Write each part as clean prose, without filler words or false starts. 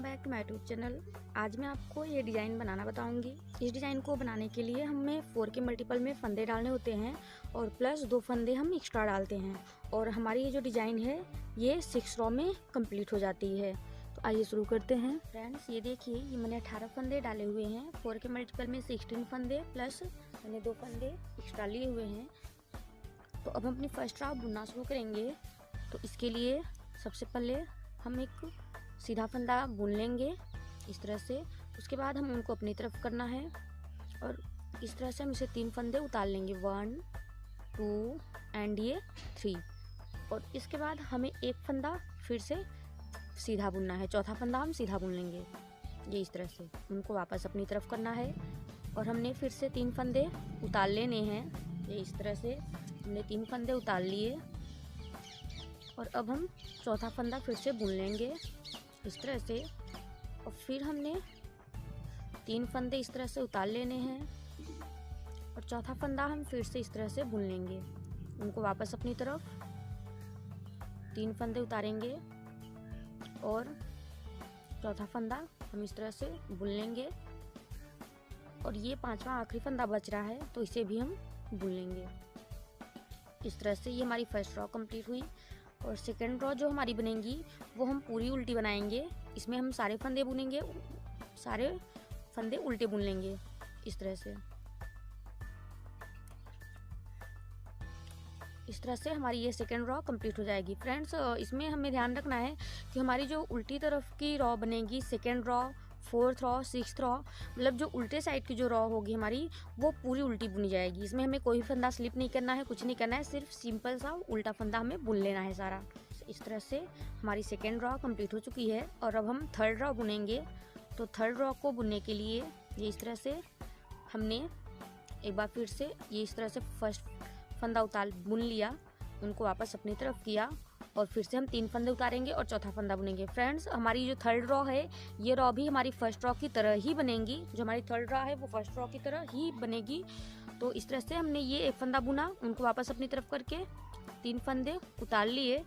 Back to my YouTube channel. आज मैं आपको ये डिज़ाइन बनाना बताऊंगी। इस डिज़ाइन को बनाने के लिए हमें 4 के मल्टीपल में फंदे डालने होते हैं और प्लस 2 फंदे हम एक्स्ट्रा डालते हैं और हमारी ये जो डिज़ाइन है ये 6 रॉ में कंप्लीट हो जाती है। तो आइए शुरू करते हैं। फ्रेंड्स ये देखिए, ये मैंने 18 फंदे डाले हुए हैं। 4 के मल्टीपल में 16 फंदे प्लस मैंने 2 फंदे एक्स्ट्रा लिए हुए हैं। तो अब हम अपनी फर्स्ट रॉ बुनना शुरू करेंगे। तो इसके लिए सबसे पहले हम एक सीधा फंदा बुन लेंगे इस तरह से। उसके बाद हम उनको अपनी तरफ करना है और इस तरह से हम इसे 3 फंदे उतार लेंगे, 1 2 एंड ये 3। और इसके बाद हमें एक फंदा फिर से सीधा बुनना है, चौथा फंदा हम सीधा बुन लेंगे। ये इस तरह से उनको वापस अपनी तरफ करना है और हमने फिर से 3 फंदे उतार लेने हैं। ये इस तरह से हमने 3 फंदे उतार लिए और अब हम चौथा फंदा फिर से बुन लेंगे इस तरह से। और फिर हमने 3 फंदे इस तरह से उतार लेने हैं और चौथा फंदा हम फिर से इस तरह से बुन लेंगे। उनको वापस अपनी तरफ 3 फंदे उतारेंगे और चौथा फंदा हम इस तरह से बुन लेंगे। और ये 5वां आखिरी फंदा बच रहा है तो इसे भी हम बुन लेंगे इस तरह से। ये हमारी फर्स्ट रॉ कंप्लीट हुई। और सेकेंड रॉ जो हमारी बनेगी वो हम पूरी उल्टी बनाएंगे। इसमें हम सारे फंदे बुनेंगे, सारे फंदे उल्टे बुन लेंगे इस तरह से। इस तरह से हमारी ये सेकेंड रॉ कंप्लीट हो जाएगी। फ्रेंड्स इसमें हमें ध्यान रखना है कि हमारी जो उल्टी तरफ की रॉ बनेगी, second raw, 4th raw, 6th raw, मतलब जो उल्टे साइड की जो रॉ होगी हमारी वो पूरी उल्टी बुनी जाएगी। इसमें हमें कोई फंदा स्लिप नहीं करना है, कुछ नहीं करना है, सिर्फ सिंपल सा उल्टा फंदा हमें बुन लेना है सारा। इस तरह से हमारी सेकेंड रॉ कंप्लीट हो चुकी है और अब हम थर्ड रॉ बुनेंगे। तो थर्ड रॉ को बुनने के लिए ये इस तरह से हमने एक बार फिर से ये इस तरह से फर्स्ट फंदा उतार बुन लिया, उनको वापस अपनी तरफ किया और फिर से हम 3 फंदे उतारेंगे और चौथा फंदा बुनेंगे। फ्रेंड्स हमारी जो थर्ड रॉ है ये रॉ भी हमारी फर्स्ट रॉ की तरह ही बनेगी। जो हमारी थर्ड रॉ है वो फर्स्ट रॉ की तरह ही बनेगी। तो इस तरह से हमने ये एक फंदा बुना, उनको वापस अपनी तरफ करके 3 फंदे उतार लिए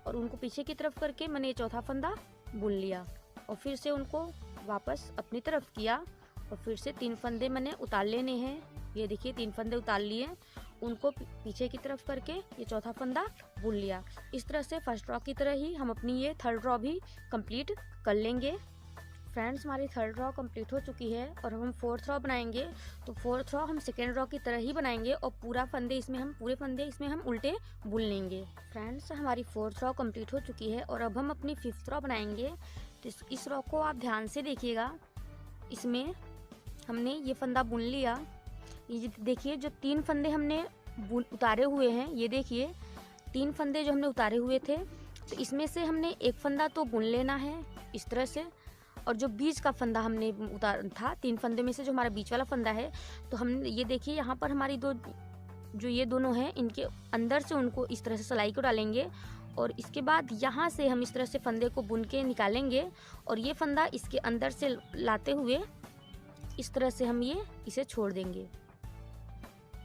और उनको पीछे की तरफ करके मैंने ये चौथा फंदा बुन लिया और फिर से उनको वापस अपनी तरफ किया और फिर से 3 फंदे मैंने उतार लेने हैं। ये देखिए 3 फंदे उतार लिए, उनको पीछे की तरफ करके ये चौथा फंदा बुन लिया। इस तरह से फर्स्ट रॉ की तरह ही हम अपनी ये थर्ड रॉ भी कंप्लीट कर लेंगे। फ्रेंड्स हमारी थर्ड रॉ कंप्लीट हो चुकी है और हम 4th रॉ बनाएंगे। तो 4th रॉ हम सेकेंड रॉ की तरह ही बनाएंगे और पूरे फंदे इसमें हम उल्टे बुन लेंगे। फ्रेंड्स हमारी 4th रॉ कंप्लीट हो चुकी है और अब हम अपनी 5th रॉ बनाएंगे। तो इस रॉ को आप ध्यान से देखिएगा। इसमें हमने ये फंदा बुन लिया। ये देखिए जो 3 फंदे हमने उतारे हुए हैं, ये देखिए 3 फंदे जो हमने उतारे हुए थे, तो इसमें से हमने एक फंदा तो बुन लेना है इस तरह से। और जो बीच का फंदा हमने उतारा था 3 फंदे में से जो हमारा बीच वाला फंदा है, तो हम ये देखिए यहाँ पर हमारी जो ये दोनों हैं इनके अंदर से उनको इस तरह से सिलाई को डालेंगे और इसके बाद यहाँ से हम इस तरह से फंदे को बुन के निकालेंगे और ये फंदा इसके अंदर से लाते हुए इस तरह से हम इसे छोड़ देंगे।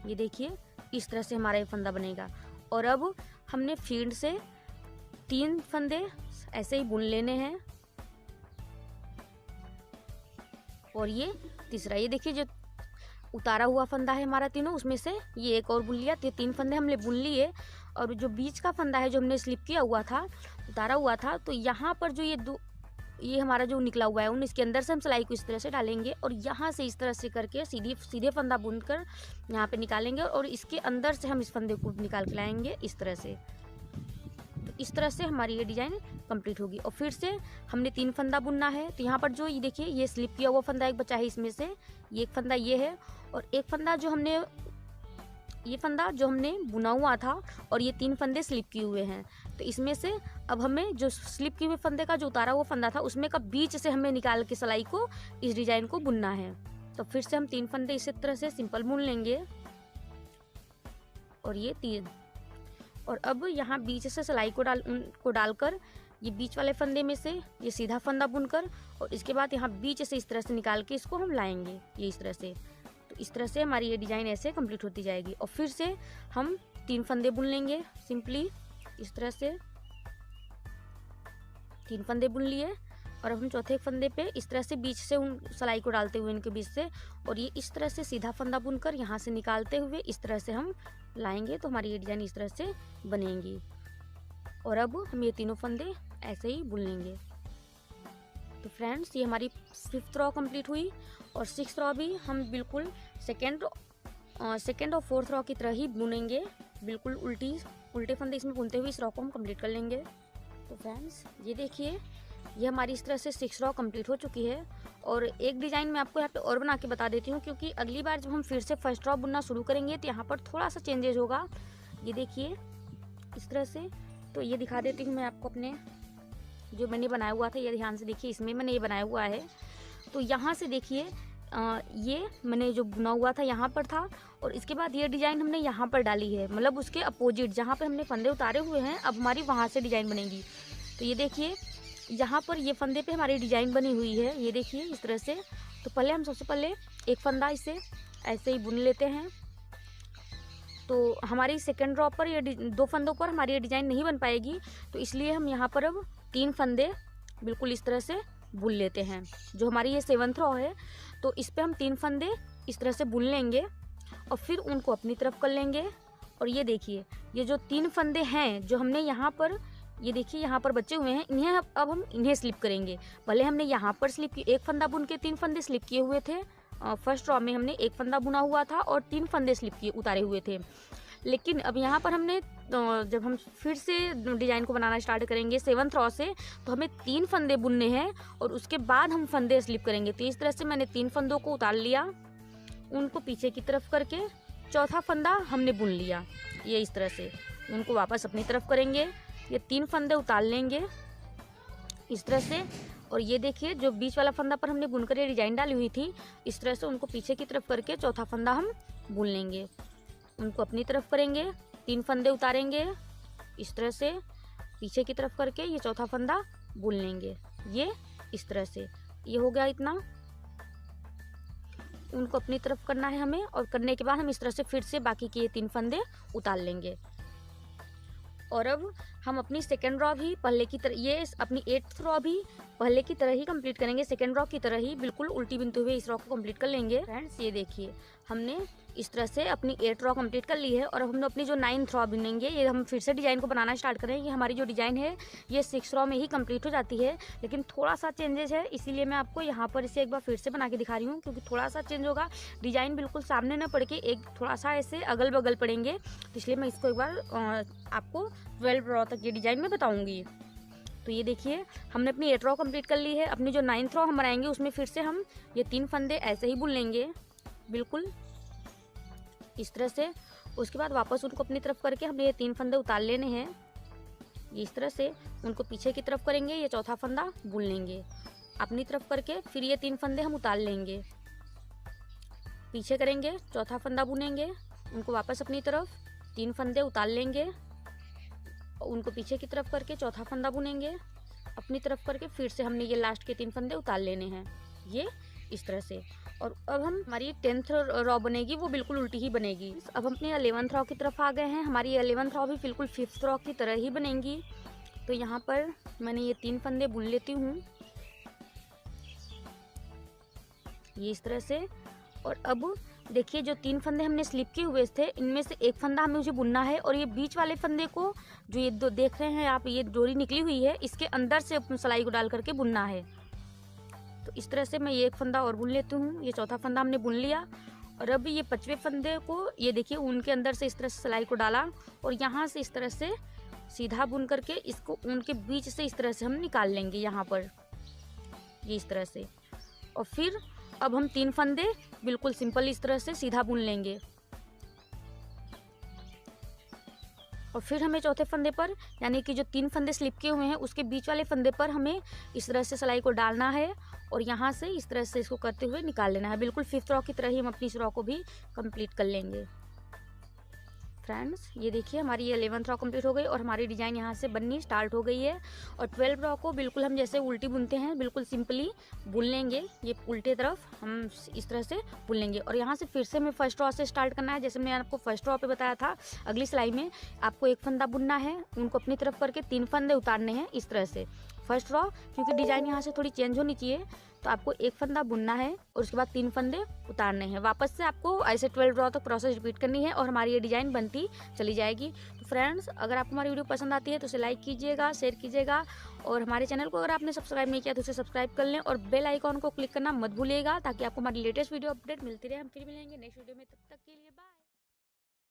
ये देखिए इस तरह से हमारा ये फंदा बनेगा। और अब हमने फील्ड से 3 फंदे ऐसे ही बुन लेने हैं और ये तीसरा, ये देखिए जो उतारा हुआ फंदा है हमारा तीनों, उसमें से ये एक और बुन लिया। 3 फंदे हमने बुन लिए और जो बीच का फंदा है जो हमने स्लिप किया हुआ था, उतारा हुआ था, तो यहाँ पर जो ये हमारा जो निकला हुआ है इसके अंदर से हम सिलाई को इस तरह से डालेंगे और यहाँ से इस तरह से करके सीधे फंदा बुनकर यहाँ पे निकालेंगे और इसके अंदर से हम इस फंदे को निकाल के लाएंगे इस तरह से। तो इस तरह से हमारी ये डिज़ाइन कंप्लीट होगी। और फिर से हमने 3 फंदा बुनना है। तो यहाँ पर जो ये देखिए ये स्लिप किया हुआ फंदा एक बचा है, इसमें से ये एक फंदा ये है और एक फंदा ये फंदा जो हमने बुना हुआ था और ये 3 फंदे स्लिप किए हुए हैं। तो इसमें से अब हमें जो स्लिप किए हुए फंदे का जो उतारा हुआ फंदा था उसमें का बीच से हमें निकाल के सिलाई को इस डिजाइन को बुनना है। तो फिर से हम 3 फंदे इसी तरह से सिंपल बुन लेंगे और ये 3। और अब यहाँ बीच से सिलाई को डालकर ये बीच वाले फंदे में से ये सीधा फंदा बुनकर और इसके बाद यहाँ बीच से इस तरह से निकाल के इसको हम लाएंगे ये इस तरह से। तो इस तरह से हमारी ये डिज़ाइन ऐसे कंप्लीट होती जाएगी। और फिर से हम 3 फंदे बुन लेंगे सिंपली इस तरह से। 3 फंदे बुन लिए और अब हम चौथे फंदे पे इस तरह से बीच से उन सिलाई को डालते हुए इनके बीच से, और ये इस तरह से सीधा फंदा बुनकर यहाँ से निकालते हुए इस तरह से हम लाएंगे तो हमारी ये डिज़ाइन इस तरह से बनेगी। और अब हम ये तीनों फंदे ऐसे ही बुन लेंगे। तो फ्रेंड्स, ये हमारी 5th रॉ कंप्लीट हुई, और 6th रॉ भी हम बिल्कुल सेकेंड और 4th रॉ की तरह ही बुनेंगे, बिल्कुल उल्टे फंदे इसमें बुनते हुए इस रॉ को हम कंप्लीट कर लेंगे। तो फ्रेंड्स, ये देखिए, ये हमारी इस तरह से 6 रॉ कंप्लीट हो चुकी है। और एक डिज़ाइन मैं आपको यहाँ पे और बना के बता देती हूँ, क्योंकि अगली बार जब हम फिर से फर्स्ट रॉ बुनना शुरू करेंगे तो यहाँ पर थोड़ा सा चेंजेस होगा। ये देखिए इस तरह से, तो ये दिखा देती हूँ मैं आपको अपने जो मैंने बनाया हुआ था, ये ध्यान से देखिए, इसमें मैंने ये बनाया हुआ है। तो यहाँ से देखिए, ये मैंने जो बुना हुआ था यहाँ पर था, और इसके बाद ये डिज़ाइन हमने यहाँ पर डाली है, मतलब उसके अपोजिट जहाँ पर हमने फंदे उतारे हुए हैं, अब हमारी वहाँ से डिज़ाइन बनेगी। तो ये देखिए, यहाँ पर ये फंदे पे हमारी डिज़ाइन बनी हुई है, ये देखिए इस तरह से। तो पहले हम सबसे पहले एक फंदा इसे ऐसे ही बुन लेते हैं। तो हमारी सेकंड रॉ पर ये 2 फंदों पर हमारी ये डिज़ाइन नहीं बन पाएगी, तो इसलिए हम यहाँ पर अब 3 फंदे बिल्कुल इस तरह से बुन लेते हैं। जो हमारी ये 7th रॉ है, तो इस पर हम 3 फंदे इस तरह से बुन लेंगे और फिर उनको अपनी तरफ कर लेंगे। और ये देखिए, ये जो 3 फंदे हैं जो हमने यहाँ पर, ये देखिए यहाँ पर बचे हुए हैं, इन्हें अब हम इन्हें स्लिप करेंगे। पहले हमने यहाँ पर स्लिप की, एक फंदा बुन के 3 फंदे स्लिप किए हुए थे। फर्स्ट रॉ में हमने एक फंदा बुना हुआ था और 3 फंदे स्लिप किए उतारे हुए थे। लेकिन अब यहाँ पर हमने जब हम फिर से डिज़ाइन को बनाना स्टार्ट करेंगे 7th रॉ से, तो हमें 3 फंदे बुनने हैं और उसके बाद हम फंदे स्लिप करेंगे। तो इस तरह से मैंने 3 फंदों को उतार लिया, उनको पीछे की तरफ करके चौथा फंदा हमने बुन लिया। ये इस तरह से उनको वापस अपनी तरफ करेंगे, ये 3 फंदे उतार लेंगे इस तरह से। और ये देखिए, जो बीच वाला फंदा पर हमने बुनकर ये डिज़ाइन डाली हुई थी, इस तरह से उनको पीछे की तरफ करके चौथा फंदा हम बुन लेंगे, उनको अपनी तरफ करेंगे, 3 फंदे उतारेंगे इस तरह से, पीछे की तरफ करके ये चौथा फंदा बुन लेंगे। ये इस तरह से, ये हो गया इतना, उनको अपनी तरफ करना है हमें। और करने के बाद हम इस तरह से फिर से बाकी के 3 फंदे उतार लेंगे। और अब हम अपनी सेकेंड रॉ भी पहले की तरह, ये अपनी 8th रॉ भी पहले की तरह ही कंप्लीट करेंगे, सेकेंड रॉ की तरह ही बिल्कुल उल्टी बिनते हुए इस रॉ को कंप्लीट कर लेंगे। फ्रेंड्स, ये देखिए, हमने इस तरह से अपनी 8 रॉ कंप्लीट कर ली है। और अब हम अपनी जो 9th रॉ बुनेंगे, ये हम फिर से डिज़ाइन को बनाना स्टार्ट करेंगे। हमारी जो डिज़ाइन है ये 6 रॉ में ही कंप्लीट हो जाती है, लेकिन थोड़ा सा चेंजेस है, इसीलिए मैं आपको यहाँ पर इसे एक बार फिर से बना के दिखा रही हूँ, क्योंकि थोड़ा सा चेंज होगा। डिज़ाइन बिल्कुल सामने न पड़ के एक थोड़ा सा ऐसे अगल बगल पड़ेंगे, तो इसलिए मैं इसको एक बार आपको 12 रॉ तक ये डिज़ाइन में बताऊँगी। तो ये देखिए, हमने अपनी 8 रॉ कंप्लीट कर ली है। अपनी जो 9th रॉ हम बनाएंगे उसमें फिर से हम ये 3 फंदे ऐसे ही बुन लेंगे बिल्कुल इस तरह से। उसके बाद वापस उनको अपनी तरफ करके हमने ये 3 फंदे उतार लेने हैं, ये इस तरह से उनको पीछे की तरफ करेंगे, ये चौथा फंदा बुन लेंगे अपनी तरफ करके, फिर ये 3 फंदे हम उतार लेंगे, पीछे करेंगे, चौथा फंदा बुनेंगे, उनको वापस अपनी तरफ 3 फंदे उतार लेंगे, उनको पीछे की तरफ करके चौथा फंदा बुनेंगे अपनी तरफ करके, फिर से हमने ये लास्ट के 3 फंदे उतार लेने हैं, ये इस तरह से। और अब हम हमारी 10th रॉ बनेगी, वो बिल्कुल उल्टी ही बनेगी। अब हम अपनी 11th रॉ की तरफ आ गए हैं। हमारी 11th रॉ भी बिल्कुल 5th रॉ की तरह ही बनेगी। तो यहाँ पर मैंने ये 3 फंदे बुन लेती हूँ, ये इस तरह से। और अब देखिए, जो 3 फंदे हमने स्लिप किए हुए थे, इनमें से एक फंदा हमें उसे बुनना है, और ये बीच वाले फंदे को, जो ये दो देख रहे हैं आप, ये डोरी निकली हुई है, इसके अंदर से सिलाई को डाल करके बुनना है। तो इस तरह से मैं ये एक फंदा और बुन लेती हूँ, ये चौथा फंदा हमने बुन लिया। और अब ये 5वें फंदे को, ये देखिए, उनके अंदर से इस तरह से सिलाई को डाला, और यहाँ से इस तरह से सीधा बुन करके इसको उनके बीच से इस तरह से हम निकाल लेंगे यहाँ पर, ये इस तरह से। और फिर अब हम 3 फंदे बिल्कुल सिंपल इस तरह से सीधा बुन लेंगे, और फिर हमें चौथे फंदे पर, यानी कि जो 3 फंदे स्लिप किए हुए हैं उसके बीच वाले फंदे पर हमें इस तरह से सिलाई को डालना है, और यहाँ से इस तरह से इसको करते हुए निकाल लेना है। बिल्कुल 5th रॉ की तरह ही हम अपनी इस रॉ को भी कंप्लीट कर लेंगे। फ्रेंड्स, ये देखिए, हमारी ये 11th रॉ कंप्लीट हो गई और हमारी डिज़ाइन यहाँ से बननी स्टार्ट हो गई है। और 12 रॉ को बिल्कुल हम जैसे उल्टी बुनते हैं, बिल्कुल सिंपली बुन लेंगे, ये उल्टे तरफ हम इस तरह से बुन लेंगे। और यहाँ से फिर से हमें फर्स्ट रॉ से स्टार्ट करना है, जैसे मैंने आपको फर्स्ट रॉ पे बताया था। अगली सिलाई में आपको एक फंदा बुनना है, उनको अपनी तरफ करके 3 फंदे उतारने हैं इस तरह से। फर्स्ट रॉ, क्योंकि डिज़ाइन यहाँ से थोड़ी चेंज होनी चाहिए, तो आपको एक फंदा बुनना है और उसके बाद 3 फंदे उतारने हैं। वापस से आपको ऐसे 12 रॉ तक प्रोसेस रिपीट करनी है और हमारी ये डिज़ाइन बनती चली जाएगी। तो फ्रेंड्स, अगर आपको हमारी वीडियो पसंद आती है तो उसे लाइक कीजिएगा, शेयर कीजिएगा, और हमारे चैनल को अगर आपने सब्सक्राइब नहीं किया तो उसे सब्सक्राइब कर लें और बेल आइकॉन को क्लिक करना मत भूलिएगा, ताकि आपको हमारी लेटेस्ट वीडियो अपडेट मिलती रहे। हम फिर मिलेंगे नेक्स्ट वीडियो में, तब तक के लिए बाय।